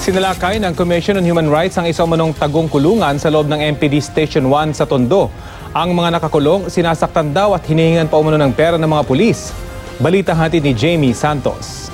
Sinalakay ng Commission on Human Rights ang isa umanong tagong kulungan sa loob ng MPD Station 1 sa Tondo. Ang mga nakakulong, sinasaktan daw at hinihingan pa umano ng pera ng mga pulis. Balita hatid ni Jamie Santos.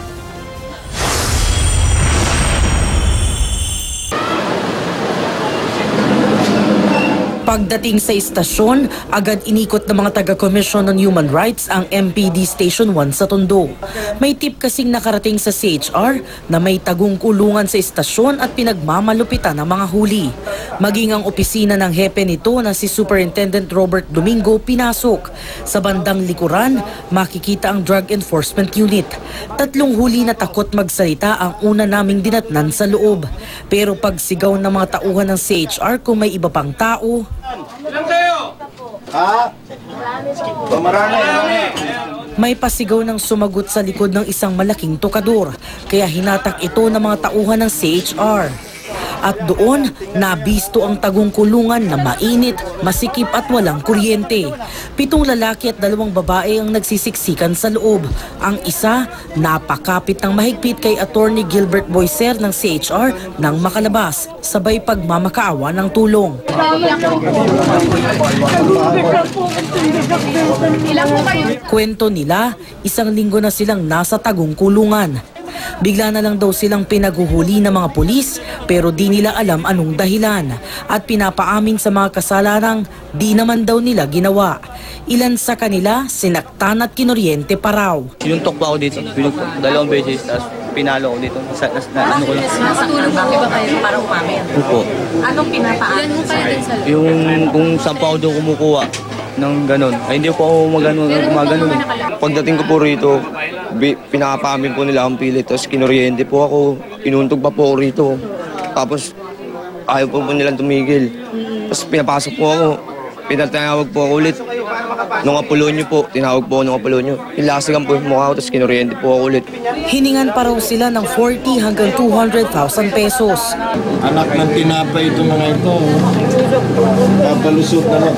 Pagdating sa istasyon, agad inikot ng mga taga-Commission on Human Rights ang MPD Station 1 sa Tondo. May tip kasing nakarating sa CHR na may tagong kulungan sa istasyon at pinagmamalupitan ng mga huli. Maging ang opisina ng hepe nito na si Superintendent Robert Domingo pinasok. Sa bandang likuran, makikita ang Drug Enforcement Unit. 3 huli na takot magsalita ang una naming dinatnan sa loob. Pero pag sigaw ng mga tauhan ng CHR kung may iba pang tao, ilan kayo? Ha? Marami. may pasigaw ng sumagot sa likod ng isang malaking tokador, kaya hinatak ito ng mga tauhan ng CHR. At doon, nabisto ang tagong kulungan na mainit, masikip at walang kuryente. 7 lalaki at 2 babae ang nagsisiksikan sa loob. Ang isa, napakapit ng mahigpit kay Attorney Gilbert Boyser ng CHR nang makalabas, sabay pagmamakaawa ng tulong. Kwento nila, 1 linggo na silang nasa tagong kulungan. Bigla na lang daw silang pinaguhuli ng mga pulis pero di nila alam anong dahilan at pinapaamin sa mga kasalanang di naman daw nila ginawa. Ilan sa kanila sinaktan at kinuryente pa raw. Sinuntok pa ako dito, 2 beses, tapos pinalo ko dito. Ano ko lang? Nakatulog ba kayo para umamin? Opo. Anong pinapaan? Ilan mo kayo din sa loob? Yung kung saan pa ako doon kumukuha ng ganun. Ay hindi po ako magano. Pagdating ko po rito, pinakapamin po nila ang pilit, tapos kinuryente po ako, inuntog pa po ako rito. Tapos ayaw po nilang tumigil. Tapos pinapasok po ako, pinatawag po ako ulit. Nung Apolonio po, tinawag po ako nung Apolonio. Ilasigan po yung mukha ko, tapos kinuryente po ako ulit. Hiningan pa raw sila ng 40 hanggang 200,000 pesos. Anak ng tinapay ito mga ito. Papalusot na lang.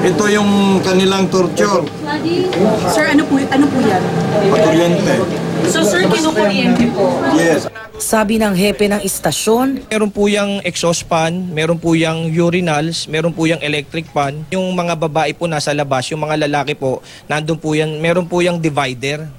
Ito yung kanilang torture. Sir, ano po yan? Kuryente. So sir, kinukuryente po? Yes. Sabi ng hepe ng istasyon, meron po yung exhaust fan, meron po yung urinals, meron po yung electric fan. Yung mga babae po nasa labas, yung mga lalaki po, nandun po yan, meron po yung divider.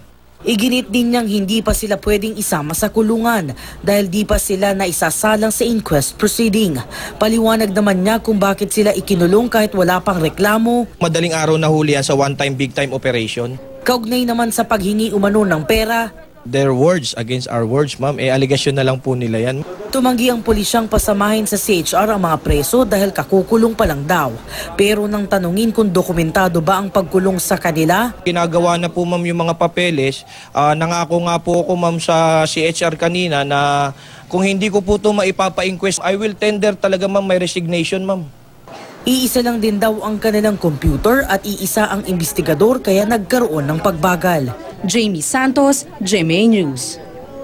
iginit din niyang hindi pa sila pwedeng isama sa kulungan dahil di pa sila naisasalang sa inquest proceeding. Paliwanag naman niya kung bakit sila ikinulong kahit wala pang reklamo. Madaling araw na huli yan sa one-time, big-time operation. Kaugnay naman sa paghingi umano ng pera. Their words against our words, ma'am. Aligasyon na lang po nila yan. Tumanggi ang pulisyang pasamahin sa CHR ang mga preso dahil kakukulong pa lang daw. Pero nang tanungin kung dokumentado ba ang pagkulong sa kanila, Ginagawa na po, ma'am, yung mga papeles. Nangako nga po ako, ma'am, sa CHR kanina na kung hindi ko po ito maipapa-inquest, I will tender talaga, ma'am, my resignation, ma'am. iisa lang din daw ang kanilang computer at iisa ang investigador kaya nagkaroon ng pagbagal. Jamie Santos, GMA News.